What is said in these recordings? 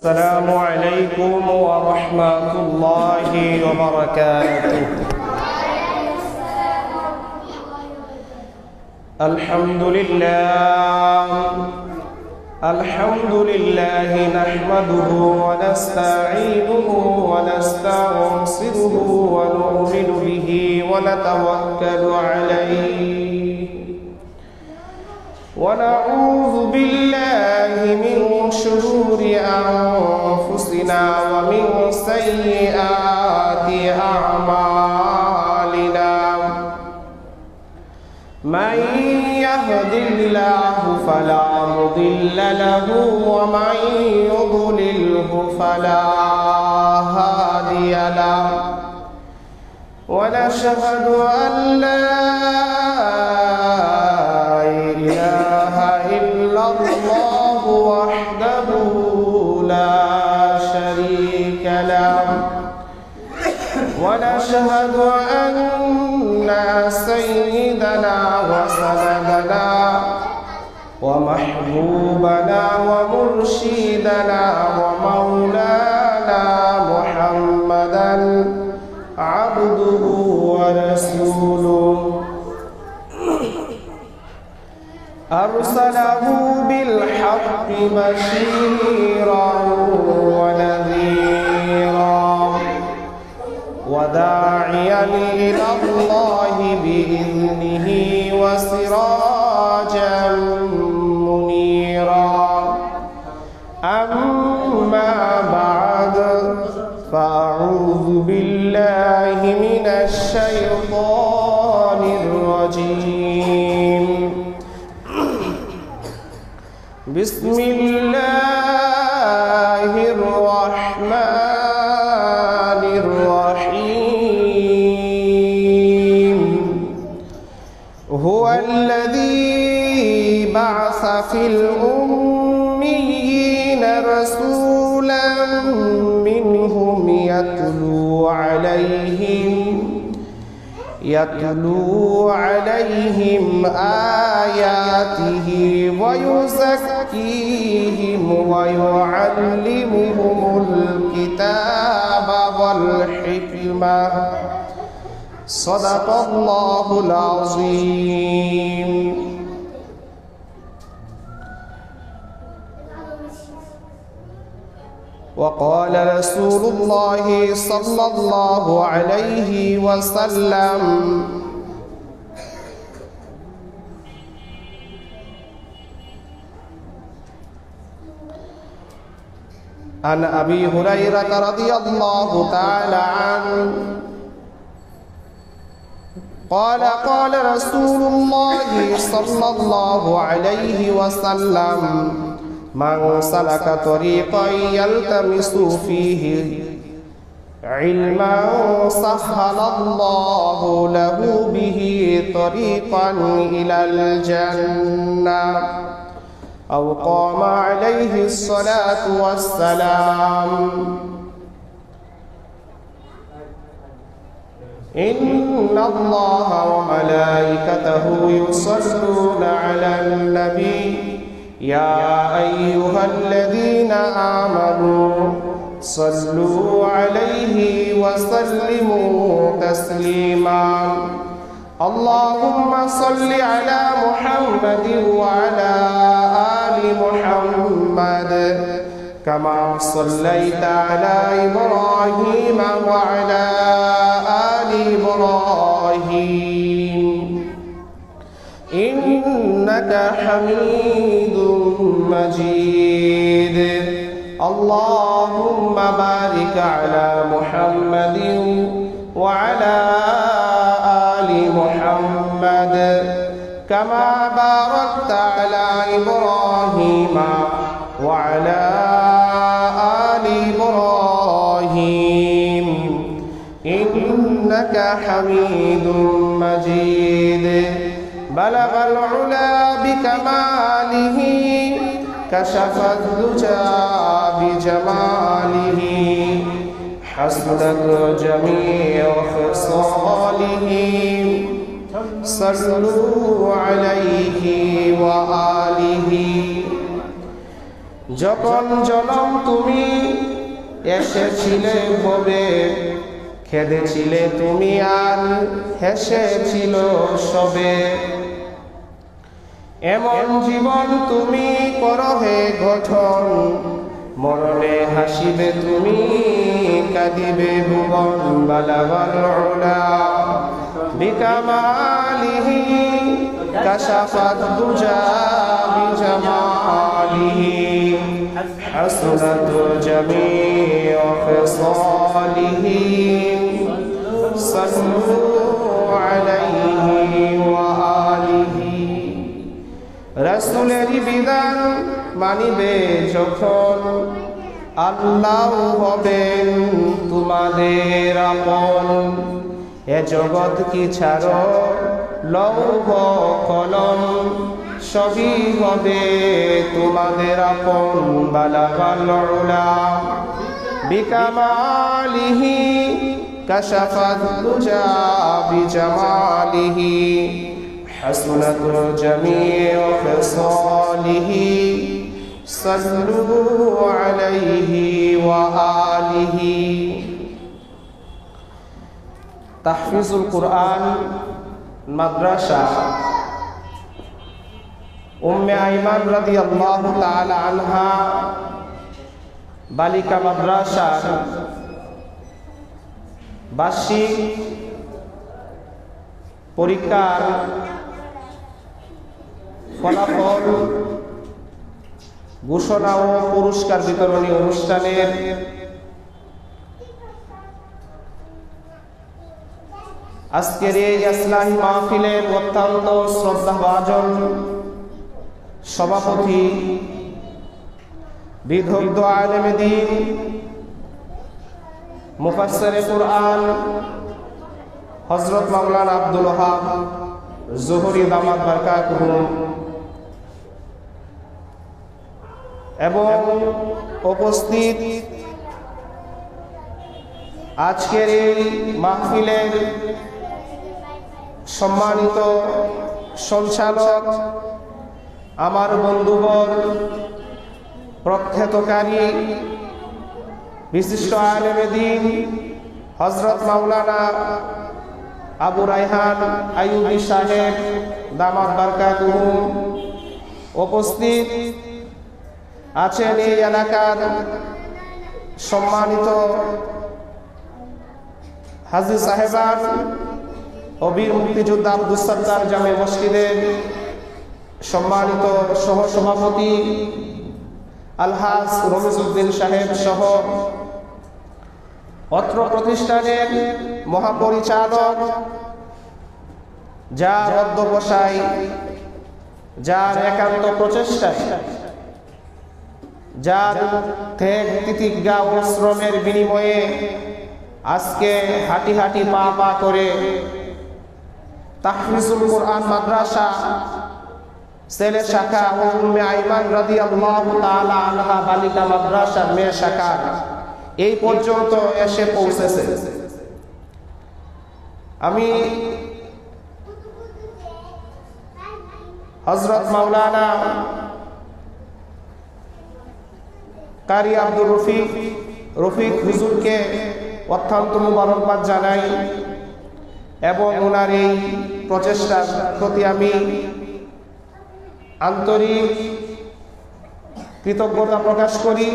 السلام عليكم ورحمة الله وبركاته. الحمد لله نحمده ونستعينه ونستغفره ونؤمن به ونتوكل عليه ونعوذ بالله من شرور أنفسنا ومن سيئات أعمالنا. من يهد الله فلا مضل له ومن يضلله فلا هادي له. ونشهد أن لا إله إلا الله وحده لا شريك له. ونشهد أن سيدنا وسندنا ومحبوبنا ومرشدنا ومولانا محمدا عبده ورسوله أرسله بالحق بشيرا ونذيرا وداعيا إلى الله بإذنه وسراجا منيرا. أما بعد فأعوذ بالله من الشيطان الرجيم. بسم الله الرحمن الرحيم. هو الذي بعث في الأميين رسولا منهم يتلو عليهم آياته ويزكيهم ويعلمهم الكتاب والحكمة. صدق الله العظيم. وقال رسول الله صلى الله عليه وسلم: عن أبي هريرة رضي الله تعالى عنه قال: قال رسول الله صلى الله عليه وسلم: من سلك طريقا يلتمس فيه علما سهل الله له به طريقا إلى الجنة، أو قام عليه الصلاة والسلام. إن الله وملائكته يصلون على النبي يا أيها الذين آمنوا صلوا عليه وسلموا تسليما. اللهم صل على محمد وعلى آل محمد كما صليت على إبراهيم وعلى آل إبراهيم إنك حميد مجيد. اللهم بارك على محمد وعلى آل محمد كما باركت على إبراهيم وعلى آل إبراهيم إنك حميد مجيد. بلغ العلا بكماله كشف الدجى بجماله حسنت جميع خصاله صلوا عليه وآله। যখন জনম তুমি এসেছিলে ভবে, খেদেছিলে তুমি আর হেসেছিল সবে। এমন জীবন তুমি করো হে গঠন, মরণে হাসিবে তুমি কাঁদিবে ভুবন। বালাগাল উলা বিকামালিহি কাশাফাত দুজা বিজামালিহি, হাসনাত জামিউ খিসালিহি, সাল্লু আলাইহি ওয়া আলিহি। রাসূলের বিধান মানিবে যখন, আল্লাহ হবেন তোমাদের আপন। এ জগৎ কি ছাড়ো লৌহ কলম, সবই হবে তোমাদের আপন। বালাগাল উলা বিকামালিহি কাশাফাত দুজা বিজামালিহি, হাসনাত জামিউ খিসালিহি, সাল্লু আলাইহি ওয়া আলিহি। তাহফিজুল কুরআন মাদ্রাসা উম্মে আইমান রাদিয়াল্লাহু তাআলা আনহা বালিকা মাদ্রাসা বার্ষিক পরীক্ষার ফলাফল ঘোষণা ও পুরস্কার বিতরণী অনুষ্ঠানের আজকের এই ইসলামী মাহফিলের অত্যন্ত শ্রদ্ধাভাজন সভাপতি, বিদগ্ধ আলেমে দ্বীন, মুফাসসিরে কুরআন হযরত মাওলানা আব্দুল ওয়াহাব জোহরি দামাত বারকাতুহু, এবং উপস্থিত আজকের এই মাহফিলের সম্মানিত সঞ্চালক, আমার বন্ধুবর, প্রখ্যাতকারী বিশিষ্ট আলেমে দ্বীন হযরত মাওলানা আবু রায়হান আইয়ুবী সাহেব দামাত বারকাতুহু, উপস্থিত আছেন এই এলাকার সম্মানিত হাজী সাহেবান ও বীর মুক্তিযোদ্ধা আব্দুস সাত্তার জামে মসজিদের সম্মানিত সহ সভাপতি আলহাজ রমিজউদ্দিন সাহেব সহ অত্র প্রতিষ্ঠানের মহাপরিচালক, যার অধ্যবসায়, যার একান্ত প্রচেষ্টায়, যার ত্যাগ তিতিজ্ঞা ও শ্রমের বিনিময়ে আজকে হাঁটি হাঁটি পা পা করে তাহফিজুল কুরআন মাদ্রাসা ছেলে শাখা ও উম্মে আইমান রাদিয়াল্লাহু তাআলা আনহা বালিকা মাদ্রাসা মেয়ে শাখা এই পর্যন্ত এসে পৌঁছেছে। আমি হযরত মাওলানা কারি আব্দুর রফিক হুজুরকে অত্যন্ত মুবারকবাদ জানাই এবং ওনার এই প্রচেষ্টার প্রতি আমি আন্তরিক কৃতজ্ঞতা প্রকাশ করি।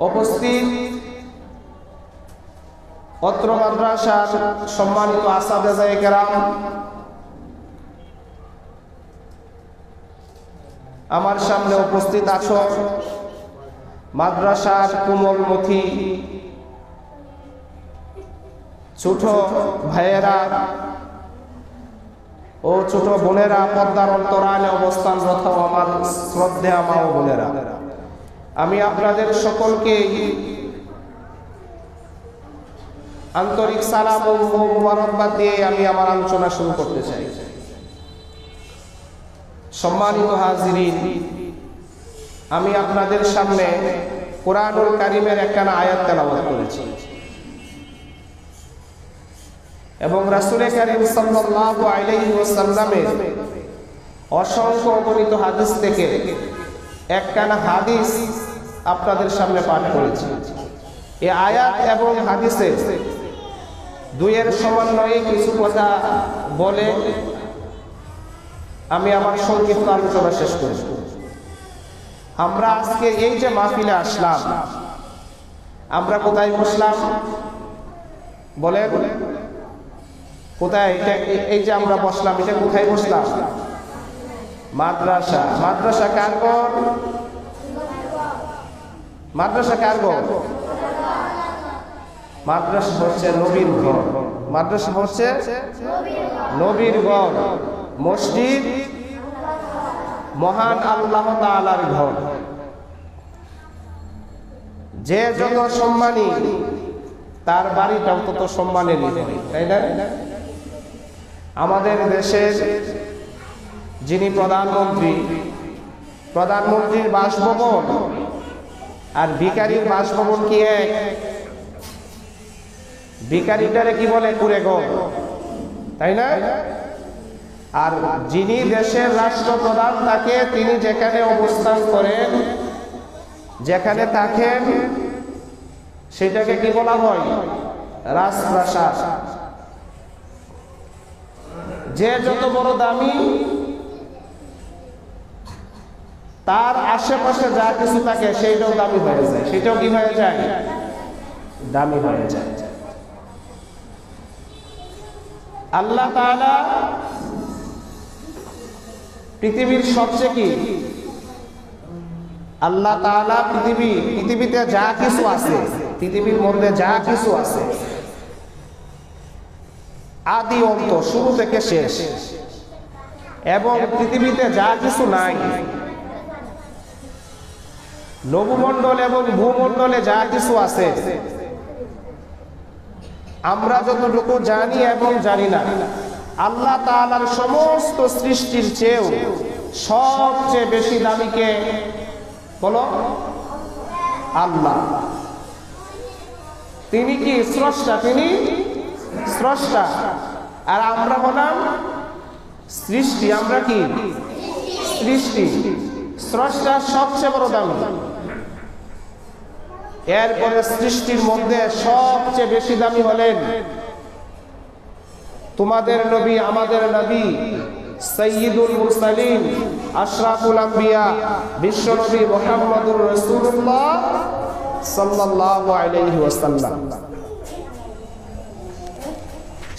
উপস্থিত অত্র মাদ্রাসার সম্মানিত আসাদেজায়ে কেরাম, আমার সামনে উপস্থিত আছো মাদ্রাসার কোমলমতি ছোট ভাইয়েরা ও ছোট বোনেরা, পর্দার অন্তরালে অবস্থানরত আমার শ্রদ্ধেয় মা ও বোনেরা, আমি আপনাদের সকলকে আন্তরিক সালাম ও মুবারকবাদ দিয়ে আমি আমার আলোচনা শুরু করতে চাই। সম্মানিত হাজিরিন, আমি আপনাদের সামনে কোরআনুল কারীমের একখানা আয়াত তেলাওয়াত করেছি এবং রাসূল কারীম সাল্লাল্লাহু আলাইহি ওয়াসাল্লামের অসংখ্য অগণিত হাদিস থেকে একখানা হাদিস আপনাদের সামনে পাঠ করেছি। এই আয়াত এবং হাদিসে দুইয়ের সমন্বয়ে কিছু কথা বলে আমি আমার সংক্ষিপ্ত আলোচনা শেষ করি। আমরা আজকে এই যে মাহফিলে আসলাম, আমরা কোথায় বসলাম বলেন? কোথায়? এই যে আমরা বসলাম, এটা কোথায় বসলাম? মাদ্রাসা। মাদ্রাসা কার ঘর? মাদ্রাসা কার ঘর? মাদ্রাসা হচ্ছে নবীর ঘর। মাদ্রাসা হচ্ছে নবীর ঘর। মসজিদ মহান আল্লাহ তাআলার ঘর। যে যত সম্মানী তার বাড়িটাও তত সম্মানের, তাই না? আমাদের দেশের যিনি প্রধানমন্ত্রীর বাসভবন আর ভিখারির বাসভবন কি এক? ভিখারিটারে কি বলে? কুঁড়েঘর, তাই না? আর যিনি দেশের রাষ্ট্রপ্রধান তাকে, তিনি যেখানে অবস্থান করেন, যেখানে থাকেন, সেটাকে কি বলা হয়? রাজপ্রাসাদ। যে যত বড় দামি, তার আশেপাশে যা কিছু থাকে সেইটাও দামি হয়ে যায়। সেটাও কি হয়ে যায়? দামি হয়ে যায়। আল্লাহ তাআলা পৃথিবীর সবচেয়ে কি? আল্লাহ তাআলা পৃথিবীতে যা কিছু আছে, পৃথিবীর মধ্যে যা কিছু আছে, আদি অন্ত, শুরু থেকে শেষ, এবং পৃথিবীতে যা কিছু নাই, নভোমণ্ডল এবং ভূমণ্ডলে যা কিছু আছে, আমরা যতটুকু জানি এবং জানি না, আল্লাহ তাআলার সমস্ত সৃষ্টির চেয়েও সবচেয়ে বেশি দামি কে? বলো। আল্লাহ। তিনি কি স্রষ্টা? তিনি স্রষ্টা। আর আমরা হলাম সৃষ্টি। আমরা কি? সৃষ্টি। স্রষ্টা সবচেয়ে বড় দামি। এরপরে সৃষ্টির মধ্যে সবচেয়ে বেশি দামি হলেন তোমাদের নবী, আমাদের নবী, সাইয়্যিদুল মুরসালিন, আশরাফুল আম্বিয়া, বিশ্ব নবী মুহাম্মদুর রাসূলুল্লাহ সাল্লাল্লাহু আলাইহি ওয়াসাল্লাম।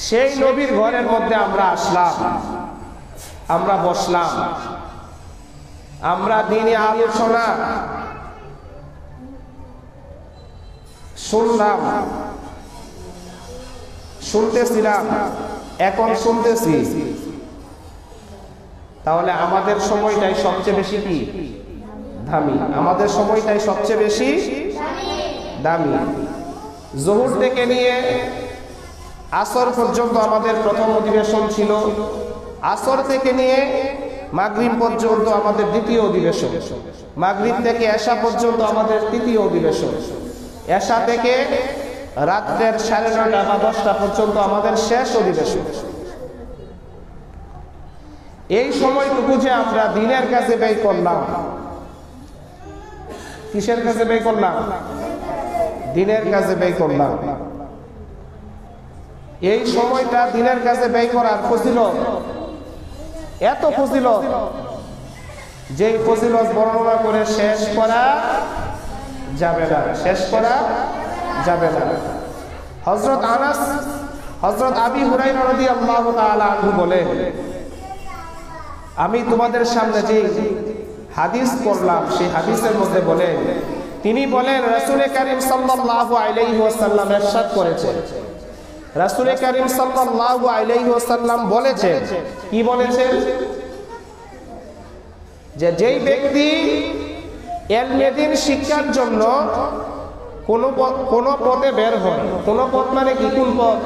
সেই নবীর ঘরের মধ্যে আমরা আসলাম, আমরা বসলাম, আমরা দ্বীনি আলোচনা শুনলাম, শুনতেছিলাম, এখন শুনতেছি। তাহলে আমাদের সময়টাই সবচেয়ে বেশি কি? দামি। আমাদের সময়টাই সবচেয়ে বেশি দামি। জোহর থেকে নিয়ে আসর পর্যন্ত আমাদের প্রথম অধিবেশন ছিল। আসর থেকে নিয়ে মাগরিব পর্যন্ত আমাদের দ্বিতীয় অধিবেশন। মাগরিব থেকে এশা পর্যন্ত আমাদের তৃতীয় অধিবেশন। এশা থেকে রাত্রের 9:30 বা 10টা পর্যন্ত আমাদের শেষ অধিবেশন। এই সময়টুকু যে আমরা দিনের কাছে ব্যয় করলাম, কিসের কাছে ব্যয় করলাম? দিনের কাছে ব্যয় করলাম। এই সময়টা দিনের কাছে ব্যয় করার ফজিলত, এত ফজিলত, যেই ফজিলত বর্ণনা করে শেষ করা যাবে না, শেষ করা যাবে না। হযরত আবী হুরায়রা রাদিয়াল্লাহু তাআলা আনহু বলেন, আমি তোমাদের সামনে যে হাদিস পড়লাম সেই হাদিসের মধ্যে বলেন, তিনি বলেন রাসূল কারীম সাল্লাল্লাহু আলাইহি ওয়াসাল্লাম ইরশাদ করেছেন, রাসূল কারীম সাল্লাল্লাহু আলাইহি ওয়াসাল্লাম বলেছেন, কি বলেছেন? যে যেই ব্যক্তি ইলমে দ্বীন শিক্ষার জন্য কোন পথে বের হয়, কোন পথ মানে কি? কোন পথ?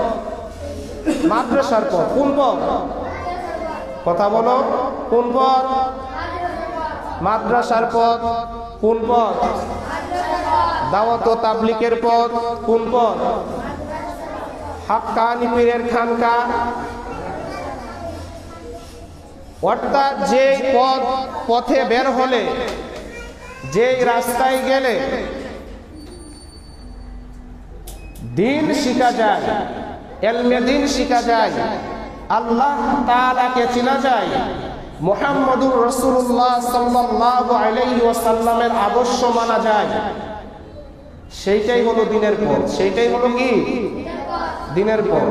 মাদ্রাসার পথ। কোন পথ? কথা বলো। কোন পথ? মাদ্রাসার পথ। কোন পথ? দাওয়াত ও তাবলীগের পথ। কোন পথ? হাক্কানি পীরের খানকা। অর্থাৎ যে পথে বের হলে যে রাস্তায় গেলে দিন শিখা যায়, ইলমে দিন শিখা যায়, আল্লাহ তাআলাকে চেনা যায়, মুহাম্মদুর রাসূলুল্লাহ সাল্লাল্লাহু আলাইহি ওয়াসাল্লামের আদর্শ মানা যায়, সেইটাই হলো দিনের পথ। সেইটাই হলো কি? দিনের পথ।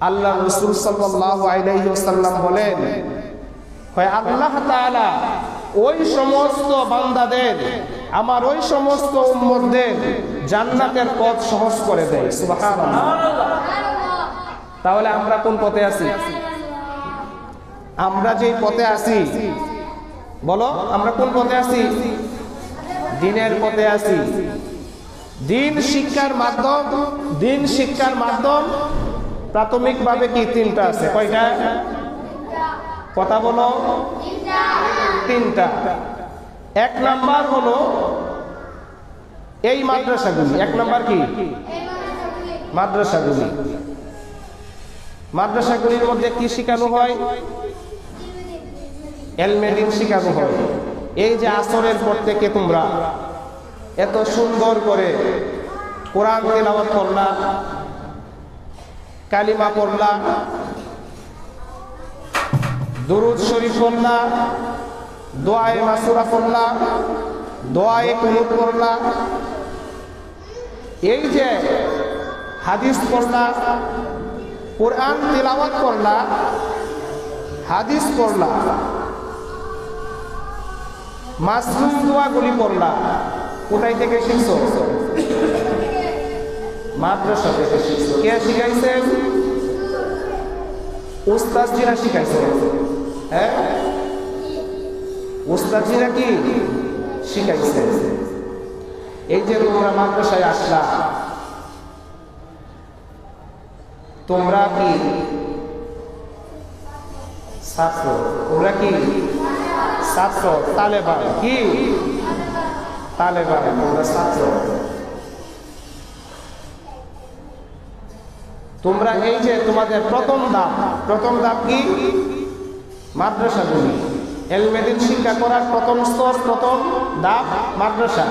আল্লাহ রাসূল সাল্লাল্লাহু আলাইহি ওয়াসাল্লাম বলেন, হয় আল্লাহ তাআলা ওই সমস্ত বান্দাদের, আমার ওই সমস্ত উম্মতদের জান্নাতের পথ সহজ করে দেয়। সুবহানাল্লাহ। তাহলে আমরা কোন পথে আছি? আমরা যেই পথে আছি, বলো আমরা কোন পথে আছি? দিনের পথে আছি। দিন শিক্ষার মাধ্যম, দিন শিক্ষার মাধ্যম প্রাথমিকভাবে কি তিনটা আছে? কয়টা? কথা বলো। তিনটা। এক নাম্বার হলো এই মাদ্রাসাগুলি। এক নাম্বার কি? মাদ্রাসাগুলি। মাদ্রাসাগুলির মধ্যে কি শেখানো হয়? ইলমে দ্বীন শেখানো হয়। এই যে আসরের পর থেকে তোমরা এত সুন্দর করে কোরআন তেলাওয়াত করলা, কালিমা পড়লা, দুরূদ শরীফ পড়লা, দোয়ায়ে মাসুরা পড়লা, দোয়ায়ে কুনুত পড়লা, এই যে হাদিস পড়লা, কোরআন তেলাওয়াত করলা, হাদিস পড়লা, মাসরুম দোয়াগুলি পড়লা, কোথায় থেকে শিখছো? মাদ্রাসা থেকে শিখছো। কে শিখাইছেন? উস্তাদজিরা শিখাইছেন। হ্যাঁ, উস্তাদজিরা কি শিখাইছেন? এই যে তোমরা মাদ্রাসায় আসলা, তোমরা কি ছাত্র? তোমরা কি ছাত্র? তালেবান কি? তালেবান। তোমরা ছাত্র। তোমরা এই যে তোমাদের প্রথম ধাপ কি? মাদ্রাসাগুলি। ইলমে দ্বীন শিক্ষা করার প্রথম স্তর, প্রথম ধাপ মাদ্রাসা।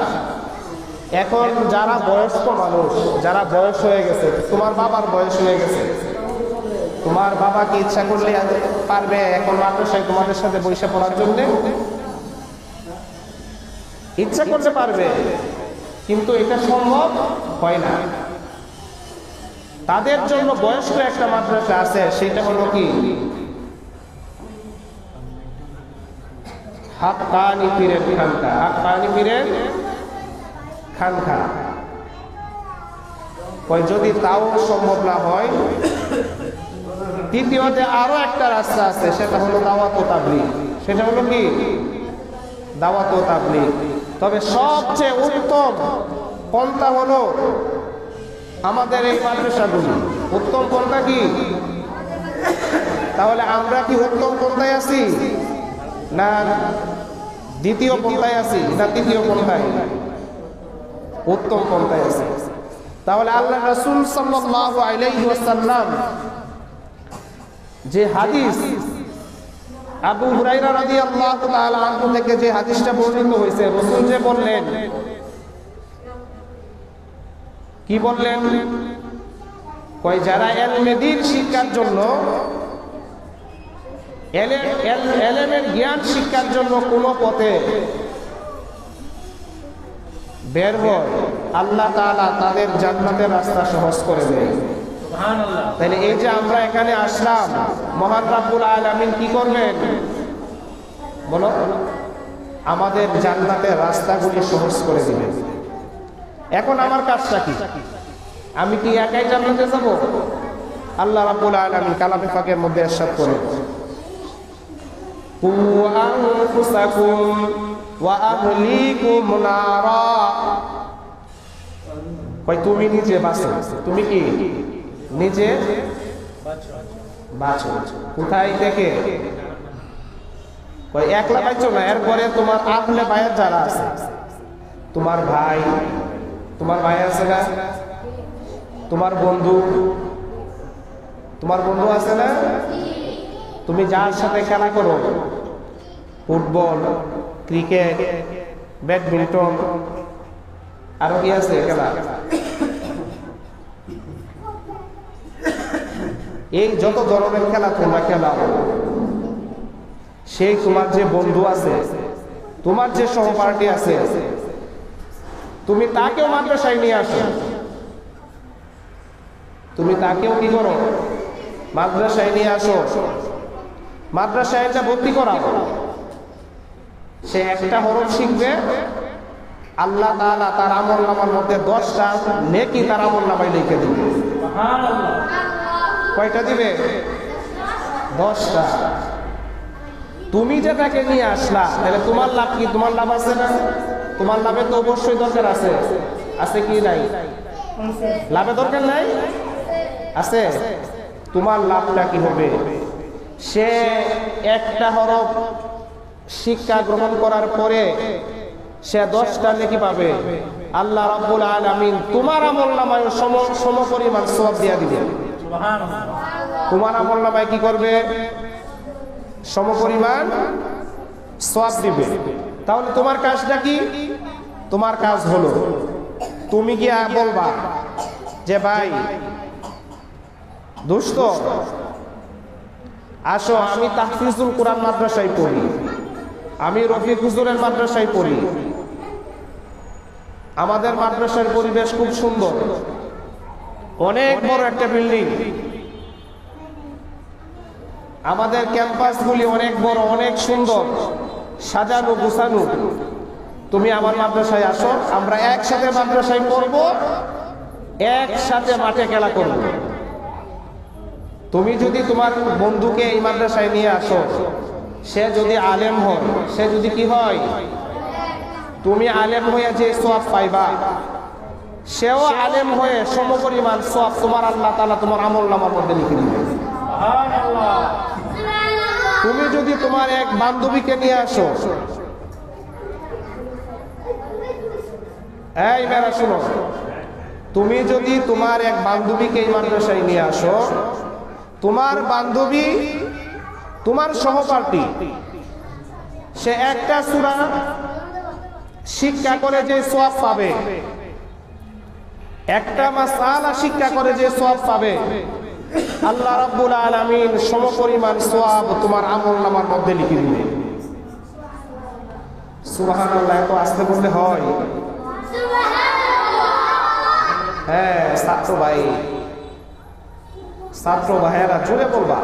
এখন যারা বয়স্ক মানুষ, যারা বয়স হয়ে গেছে, তোমার বাবার বয়স হয়ে গেছে, তোমার বাবা কি ইচ্ছা করলে পারবে এখন মাদ্রাসায় তোমাদের সাথে বসে পড়ার জন্য? ইচ্ছা করতে পারবে, কিন্তু এটা সম্ভব হয় না। তাদের জন্য বয়স্ক একটা মাদ্রাসা আছে, সেটা হলো কি? হাক্কানি পীরের খানকা। হাক্কানি পীরের খানকা। যদি তাও সম্ভব না হয়, দ্বিতীয়তে আরো একটা রাস্তা আছে, সেটা হলো দাওয়াত ও তাবলীগ। সেটা হলো কি? দাওয়াত ও তাবলীগ। তবে সবচেয়ে উত্তম পন্থা হলো আমাদের এই মাদ্রাসাগুলি। উত্তম পন্থা কি? তাহলে আমরা কি উত্তম পন্থায় আছি, না দ্বিতীয় পন্থায় আছি, না তৃতীয় পন্থায়? উত্তম পন্থায় আছি। তাহলে আল্লাহ রাসূল সাল্লাল্লাহু আলাইহি ওয়াসাল্লাম যে হাদিস, আবু হুরায়রা রাদিয়াল্লাহু তাআলা আনহু থেকে যে হাদিসটা বর্ণিত হয়েছে, রাসূল যে বললেন, কি বললেন? কয় যারা ইলমে দ্বীন শিক্ষার জন্য, ইলমের জ্ঞান শিক্ষার জন্য কোন পথে বের হয়, আল্লাহ তাআলা তাদের জান্নাতের রাস্তা সহজ করে দেয়। সুবহানাল্লাহ। তাহলে এই যে আমরা এখানে আসলাম, মহান রব্বুল আলামিন কি করবেন বলো? আমাদের জান্নাতের রাস্তাগুলি সহজ করে দিবেন। এখন আমার কাজটা কি? আমি কি একাই জান্নাতে যাব? আল্লাহ রাব্বুল আলামিন কালামে পাকের মধ্যে ইরশাদ করেন, কু আনফুসাকুম ওয়া আহলিকুম নারা। কই তুমি নিজে বাঁচো। তুমি কি নিজে বাঁচো? কোথায় থেকে? কই একলা বাঁচো না, এরপরে তোমার আহলে বায়াত যারা আছে, তোমার ভাই, তোমার ভাই আছে না, তোমার বন্ধু, তোমার বন্ধু আছে না, তুমি যার সাথে খেলা করো, ফুটবল, ক্রিকেট, ব্যাডমিন্টন, আরো কি আছে খেলা, এই যত ধরনের খেলা তোমরা খেলাও, সেই তোমার যে বন্ধু আছে, তোমার যে সহপাঠী আছে, তুমি তাকেও মাদ্রাসায় নিয়ে আসো। তুমি তাকেও কি করো? মাদ্রাসায় নিয়ে আসো। মাদ্রাসায় এটা ভর্তি করাও। সে একটা হরফ শিখবে, আল্লাহ তাআলা তার আমলনামার মধ্যে 10টা নেকি তার আমলনামায় লিখে দিবে। কয়টা দিবে? 10টা। তুমি যে তাকে নিয়ে আসলা, তাহলে তোমার লাভ কি? তোমার লাভ আছে না? তোমার লাভে তো অবশ্যই দরকার আছে। আছে কি নাই? লাভে দরকার নাই? আছে। তোমার লাভটা কি হবে? সে একটা হরফ শিক্ষা গ্রহণ করার পরে সে 10টা নেকি পাবে। আল্লাহ রাব্বুল আলামিন তোমার আমলনামায় সমপরিমাণ সওয়াব দিয়ে দিবে। তোমার আমলনামায় কি করবে? সমপরিমাণ সওয়াব দিবে। তাহলে তোমার কাজটা কি? তোমার কাজ হলো তুমি গিয়া বলবা যে ভাই দোস্ত আসো, আমি তাহফিজুল কোরআন মাদ্রাসায় পড়ি, আমি রফিক হুজুরের মাদ্রাসায় পড়ি, আমাদের মাদ্রাসার পরিবেশ খুব সুন্দর, অনেক বড় একটা বিল্ডিং, আমাদের ক্যাম্পাসগুলি অনেক বড়, অনেক সুন্দর, সাজানো গুছানো। তুমি আমার মাদ্রাসায় আসো, আমরা একসাথে মাদ্রাসায় পড়বো, একসাথে মাঠে খেলা করব। তুমি যদি তোমার বন্ধুকে এই মাদ্রাসায় নিয়ে আসো, সে যদি আলেম হয়, সে যদি কি হয়, তুমি আলেম হয়ে যে সওয়াব পাইবা, সেও আলেম হয়ে সমপরিমাণ সওয়াব তোমার আল্লাহ তাআলা তোমার আমলনামার মধ্যে লিখে দিবে। তুমি যদি তোমার এক বান্ধবীকে নিয়ে আসো, এই মেয়েরা শুনো, তুমি যদি তোমার এক বান্ধবীকে এই মাদ্রাসায় নিয়ে আসো, তোমার বান্ধবী তোমার সহপাঠী, সে একটা সূরা শিক্ষা করে যে সওয়াব পাবে, একটা মাসআলা শিক্ষা করে যে সওয়াব পাবে, আল্লাহ রাব্বুল আলামিন সমপরিমাণ সওয়াব তোমার আমলনামার মধ্যে লিখে দিবে। সুবহানাল্লাহ। এত আস্তে বললে হয়? হ্যাঁ, ছাত্র ভাই, ছাত্র ভাইয়েরা জোরে বলবা।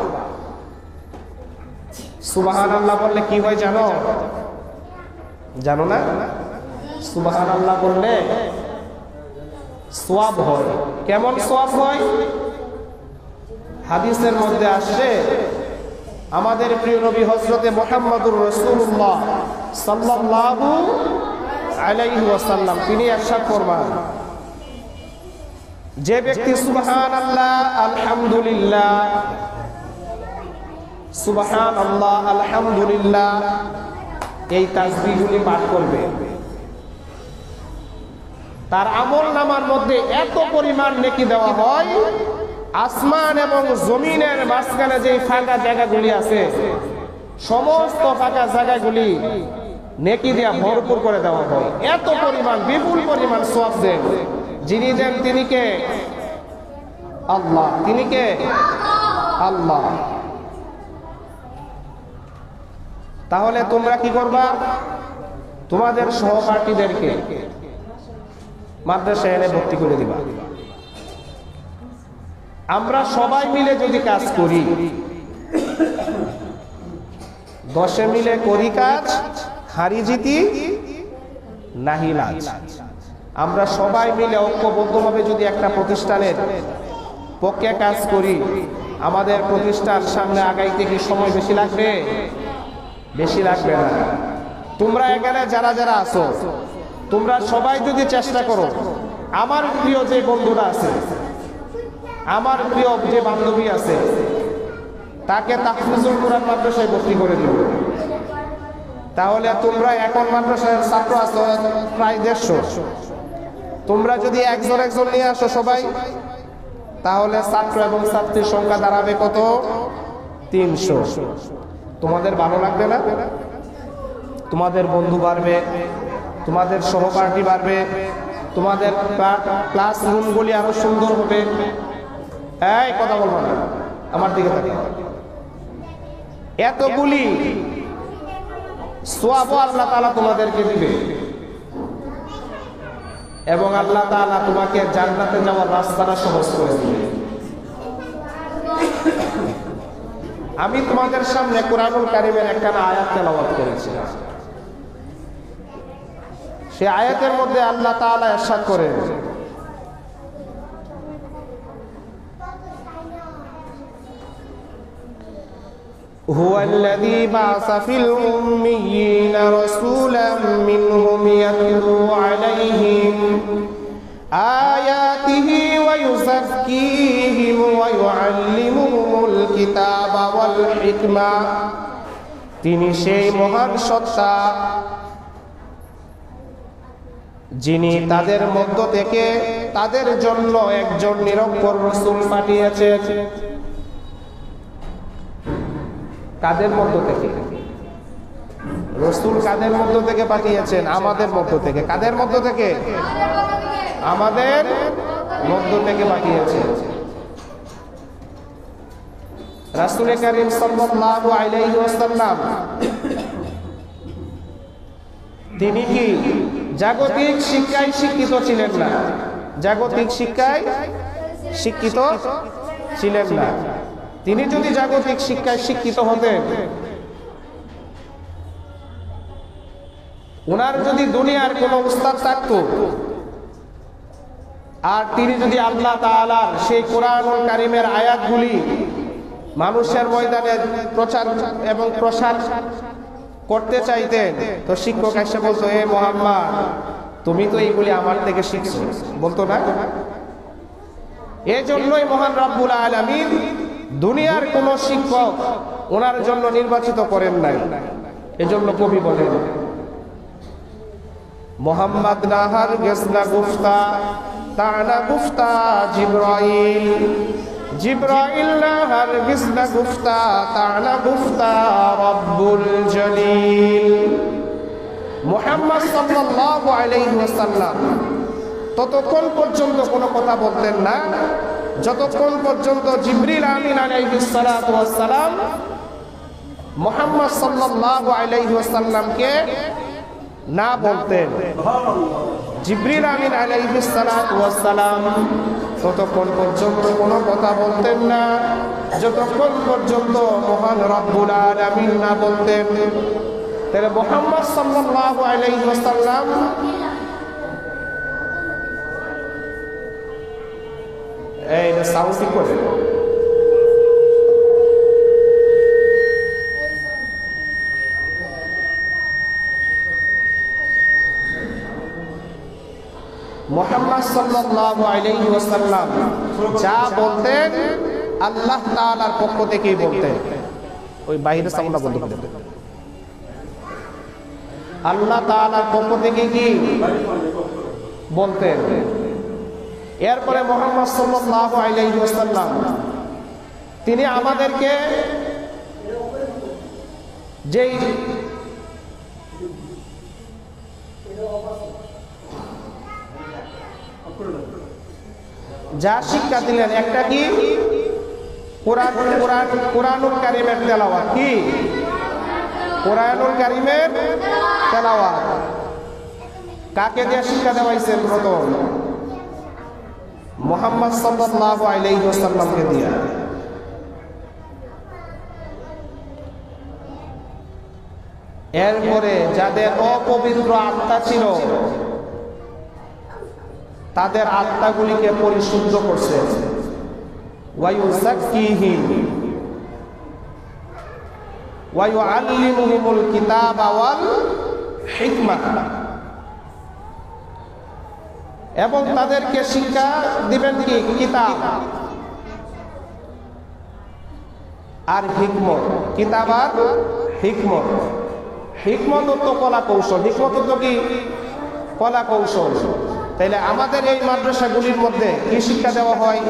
সুবহানাল্লাহ বললে কি হয় জানো? জানো না? সুবহানাল্লাহ বললে সওয়াব হয়। কেমন সওয়াব হয়? হাদিসের মধ্যে আসছে, আমাদের প্রিয় নবী হযরতে মুহাম্মদুর রাসূলুল্লাহ সাল্লাল্লাহু আলাইহি ওয়াসাল্লাম তিনি ইরশাদ ফরমান, যে ব্যক্তি সুবহানাল্লাহ আলহামদুলিল্লাহ, সুবহানাল্লাহ আলহামদুলিল্লাহ এই তাসবিহগুলি পাঠ করবে, তার আমলনামার মধ্যে এত পরিমাণ নেকি দেওয়া হয়, আসমান এবং জমিনের মাঝখানে যে ফাঁকা জায়গাগুলি আছে, সমস্ত ফাঁকা জায়গাগুলি নেকি দিয়া ভরপুর করে দেওয়া হয়। এত পরিমাণ, বিপুল পরিমাণ সওয়াব দেন। যিনি দেন তিনি কে? আল্লাহ। তিনি কে? আল্লাহ। তাহলে তোমরা কি করবা? তোমাদের সহপাঠীদেরকে মাদ্রাসায় এনে ভর্তি করে দিবা। আমরা সবাই মিলে যদি কাজ করি, 10 মিলে করি কাজ, হারি জিতি নাহি লাজ। আমরা সবাই মিলে ঐক্যবদ্ধভাবে যদি একটা প্রতিষ্ঠানের পক্ষে কাজ করি, আমাদের প্রতিষ্ঠান সামনে আগাইতে কি সময় বেশি লাগবে? বেশি লাগবে না। তোমরা এখানে যারা যারা আছো, তোমরা সবাই যদি চেষ্টা করো, আমার প্রিয় যে বন্ধুরা আছে, আমার প্রিয় যে বান্ধবী আছে, তাকে তাহফিজুল কোরআন মাদ্রাসায় ভর্তি করে দিও। তাহলে তোমরা এখন মাদ্রাসার ছাত্র আছো প্রায় 150। তোমরা যদি একজন একজন নিয়ে আসো সবাই, তাহলে ছাত্র এবং ছাত্রীর সংখ্যা দাঁড়াবে কত? 300। তোমাদের ভালো লাগবে না? তোমাদের বন্ধু বাড়বে, তোমাদের সহপাঠী বাড়বে, তোমাদের ক্লাসরুমগুলি আরো সুন্দর হবে। এই কথা বলবো না, আমার দিকে তাকিয়ে। এতগুলি সওয়াব আল্লাহ তাআলা তোমাদেরকে দিবে এবং আল্লাহ তাআলা তোমাকে জান্নাতে যাওয়ার রাস্তাটা সহজ করে দিবে। আমি তোমাদের সামনে কুরআনুল কারীমের একটা আয়াত তেলাওয়াত করেছি। সেই আয়াতের মধ্যে আল্লাহ তাআলা ইরশাদ করেন, হুয়াল্লাযী বা'আসা ফিল উম্মিয়্যিনা রাসূলাম মিনহুম ইয়াতলু আলাইহিম আয়াতিহি ওয়া ইউযাক্কিহিম ওয়া ইউআল্লিমুহুমুল কিতাবা ওয়াল হিকমা। তিনি সেই মহান সত্তা যিনি তাদের মধ্য থেকে তাদের জন্য একজন নিরক্ষর রাসূল পাঠিয়েছেন। কাদের মধ্য থেকে? রাসূল কাদের মধ্য থেকে পাঠিয়েছেন? আমাদের মধ্য থেকে। কাদের মধ্য থেকে? আমাদের মধ্য থেকে পাঠিয়েছেন। রাসূল কারীম সাল্লাল্লাহু আলাইহি ওয়াসাল্লাম তিনি কি জাগতিক শিক্ষায় শিক্ষিত ছিলেন না? জাগতিক শিক্ষায় শিক্ষিত ছিলেন না। তিনি যদি জাগতিক শিক্ষায় শিক্ষিত হতেন, ওনার যদি দুনিয়ার কোন উস্তাদ থাকতো, আর তিনি যদি আল্লাহ তাআলার সেই কুরআনুল কারীমের আয়াতগুলি মানুষের ময়দানে প্রচার এবং প্রসার করতে চাইতেন, তো শিক্ষক এসে বলতো, এ মুহাম্মদ, তুমি তো এইগুলি আমার থেকে শিখছো, বলতো না? এই জন্যই মহান রব্বুল আলামিন দুনিয়ার কোন শিক্ষক ওনার জন্য নির্বাচিত করেন নাই। এজন্য কবি বলেন, মোহাম্মদ না হারগিজ না গুফতা তানা গুফতা জিবরাইল, জিবরাইল না হারগিজ না গুফতা তানা গুফতা রব্বুল জলিল। মুহাম্মদ সাল্লাল্লাহু আলাইহি ওয়াসাল্লাম ততক্ষণ পর্যন্ত কোনো কথা বলতেন না যতক্ষণ পর্যন্ত জিবরিল আমিন আলাইহিস সালাতু ওয়াস সালাম মুহাম্মদ সাল্লাল্লাহু আলাইহি ওয়াসাল্লামকে না বলতেন। জিবরিল আমিন আলাইহিস সালাতু ওয়াস সালাম ততক্ষণ পর্যন্ত কোনো কথা বলতেন না যতক্ষণ পর্যন্ত মহান রব্বুল আলামিন না বলতেন। তাহলে মুহাম্মদ সাল্লাল্লাহু আলাইহি ওয়াসাল্লাম এই সাউন্ড ঠিক করে মুহাম্মদ সাল্লাল্লাহু আলাইহি ওয়াসাল্লাম যা বলতেন আল্লাহ তাআলার পক্ষ থেকেই বলতেন। ওই বাইরের সাউন্ডটা বন্ধ করে দেন। আল্লাহ তাআলার পক্ষ থেকে কি বলতেন। এরপরে মুহাম্মদ সাল্লাল্লাহু আলাইহি ওয়াসাল্লাম তিনি আমাদেরকে যেই যা শিক্ষা দিলেন, একটা কি কুরআনুল কারীমের তেলাওয়াত। কি কুরআনুল কারীমের তেলাওয়াত কাকে দিয়ে শিক্ষা দেওয়াইছেন? প্রথম মুহাম্মদ সাল্লাল্লাহু আলাইহি ওয়াসাল্লামকে দিয়া। এরপরে যাদের অপবিত্র আত্মা ছিল তাদের আত্মাগুলিকে পরিশুদ্ধ করছেন। ওয়া ইউযাক্কিহিম ওয়া ইউআল্লিমুহুমুল কিতাবা ওয়াল হিকমা, এবং তাদেরকে শিক্ষা দিবেন কি? কিতাব আর হিকমত। কিতাব আর হিকমত। হিকমত তো কলা কৌশল, হিকমত তো কি? কলা কৌশল। তাইলে আমাদের এই মাদ্রাসাগুলির মধ্যে কি শিক্ষা দেওয়া হয়?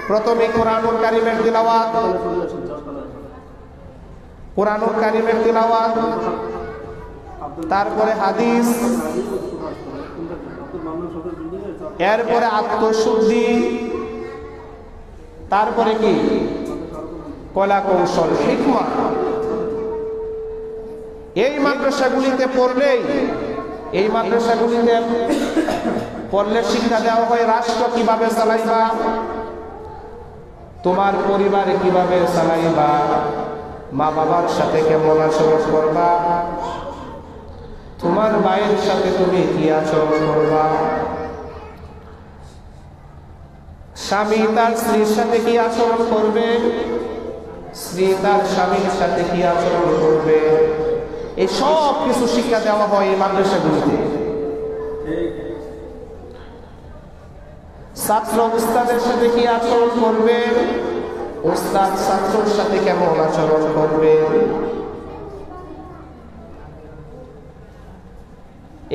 প্রথমে কুরআনুল কারীমের তিলাওয়াত, কুরআনুল কারীমের তিলাওয়াত, তারপরে হাদিস, এরপরে আত্মশুদ্ধি, তারপরে কি কলা কৌশল, হিকমা। এই মাদ্রাসাগুলিতে পড়লেই, এই মাদ্রাসাগুলিতে পড়লে শিক্ষা দেওয়া হয় রাষ্ট্র কিভাবে চালাইবা, তোমার পরিবারে কিভাবে চালাইবা, মা বাবার সাথে কেমন আচরণ করবা, তোমার ভাইয়ের সাথে তুমি কি আচরণ করবা, স্বামী তার স্ত্রীর সাথে কি আচরণ করবে, স্ত্রী তার স্বামীর সাথে কি আচরণ করবে, এই সব কিছু শিক্ষা দেওয়া হয় এই মাদ্রাসাগুলিতে। ছাত্র উস্তাদের সাথে কি আচরণ করবে, উস্তাদ ছাত্রের সাথে কেমন আচরণ করবে,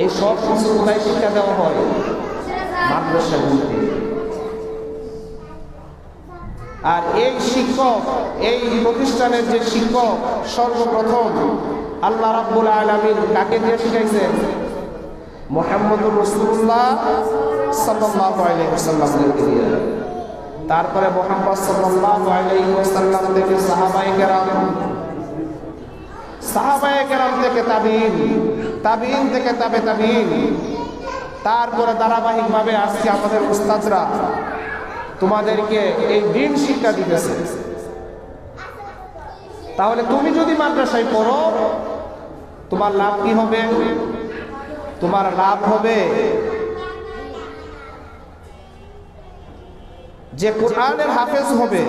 এই সব কিছু কোথায় শিক্ষা দেওয়া হয়? মাদ্রাসাগুলিতে। আর এই শিক্ষক, এই প্রতিষ্ঠানের যে শিক্ষক, সর্বপ্রথম আল্লাহ রাব্বুল আলামিন কাকে দিয়ে শিখাইছেন? মুহাম্মদুর রাসূলুল্লাহ সাল্লাল্লাহু আলাইহি ওয়াসাল্লামকে দিয়ে। তারপরে মুহাম্মদ সাল্লাল্লাহু আলাইহি ওয়াসাল্লাম থেকে সাহাবায়ে কেরাম, সাহাবায়ে কেরাম থেকে তাবিঈন, তাবিঈন থেকে তাবে তাবিঈন, তারপরে ধারাবাহিকভাবে আজকে আমাদের উস্তাদরা তোমাদেরকে এই দ্বীন শিক্ষা দিতেছে। তাহলে তুমি যদি মাদ্রাসায় পড়ো, তোমার লাভ কি হবে? তোমার লাভ হবে যে কোরআনের হাফেজ হবে,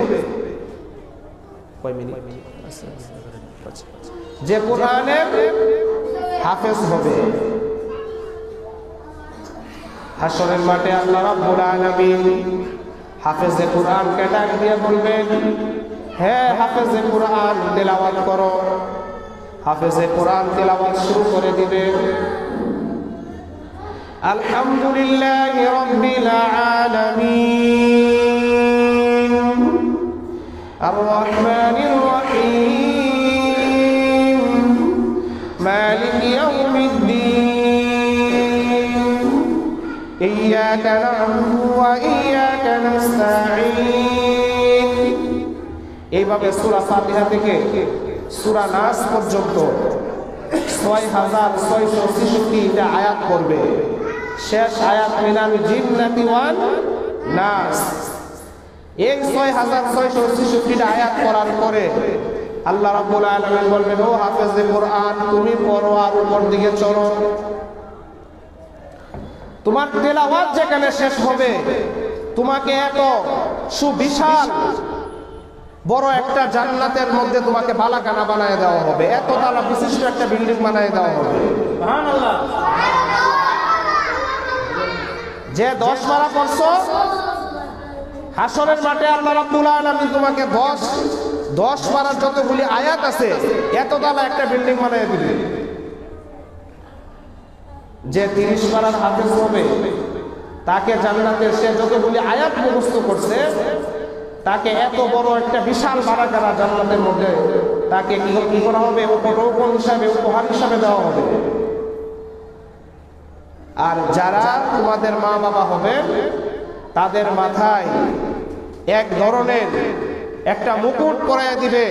যে কোরআনের হাফেজ হবে। হাশরের মাঠে আল্লাহ রাব্বুল আলামিন হাফেজে কোরআনকে ডাক দিয়ে বলবেন, হে হাফেজে কোরআন তেলাওয়াত করো। হাফেজে কোরআন তেলাওয়াত শুরু করে দিবে, আলহামদুলিল্লাহি রাব্বিল আলামিন আর রহমানির রহিম মালিক ইয়াউমিদ্দিন ইয়্যাকা না'বুদু ওয়া ইয়্যাকা নাস্তাঈন। এইভাবে সূরা ফাতিহা থেকে সূরা নাস পর্যন্ত ৬৬৬৬ আয়াত পড়বে। শেষ আয়াত মিনাল জিন্নাতি ওয়ান নাস। এই ৬৬৬৬ আয়াত পড়ার পরে আল্লাহ রাব্বুল আলামিন বলবেন, ও হাফেজে কোরআন তুমি পড়ো আর উপর দিকে চলো। তোমার তেলাওয়াত যেখানে শেষ হবে, তোমাকে এত সুবিশাল বড় একটা জান্নাতের মধ্যে তোমাকে বালাখানা বানায় দেওয়া হবে, এত তালা বিশিষ্ট একটা বিল্ডিং বানায় দেওয়া হবে। সুবহানাল্লাহ। যে 10 পারা পড়ছো, হাশরের মাঠে আল্লাহ রাব্বুল আলামিন তোমাকে 10 পারার যতগুলি আয়াত আছে এত তালা একটা বিল্ডিং বানায় দিবে। যে 30 পারার হাফেজ হবে, তাকে জান্নাতের সে যতগুলি আয়াত মুখস্থ করছে, তাকে এত বড় একটা বিশাল বারাকারা জান্নাতের মধ্যে তাকে কি করা হবে? উপঢৌকন হিসাবে, উপহার হিসাবে দেওয়া হবে। আর যারা তোমাদের মা বাবা হবে, তাদের মাথায় এক ধরনের একটা মুকুট পরাইয়া দিবে।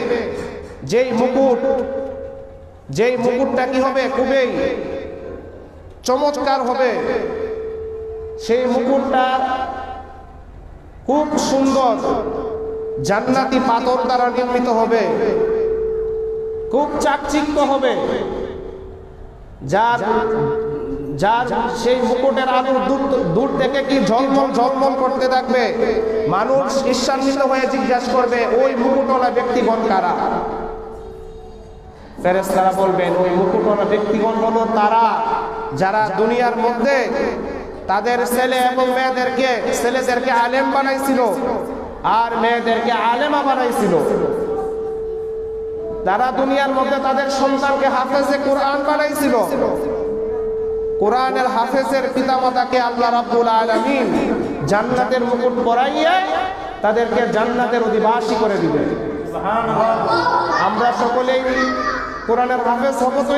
যেই মুকুটটা কি হবে? খুবই চমৎকার হবে। সেই মুকুটটা খুব সুন্দর জান্নাতি পাথর দ্বারা নির্মিত হবে, খুব চাকচিক্য হবে। যার সেই মুকুটের আলো দূর থেকে কি ঝলমল ঝলমল করতে থাকবে। মানুষ ঈর্ষান্বিত হয়ে জিজ্ঞাসা করবে, ওই মুকুটওয়ালা ব্যক্তিগণ কারা? ফেরেশতারা বলবেন, ওই মুকুটওয়ালা ব্যক্তিগণ হলো তারা যারা দুনিয়ার মধ্যে তাদের ছেলে এবং ছেলেদেরকে আলেম বানাইছিল আর মেয়েদেরকে আলেমা বানাইছিল। তারা দুনিয়ার মধ্যে তাদের সন্তানকে হাফেজে কোরআন বানাইছিল। কোরআনের হাফেজের পিতামাতাকে আল্লাহ রাব্বুল আলামিন জান্নাতের মুকুট পরাইয়া তাদেরকে জান্নাতের অধিবাসী করে দিবেন। সুবহানাল্লাহ। আমরা সকলেই কোরআনের হাফেজ হব তো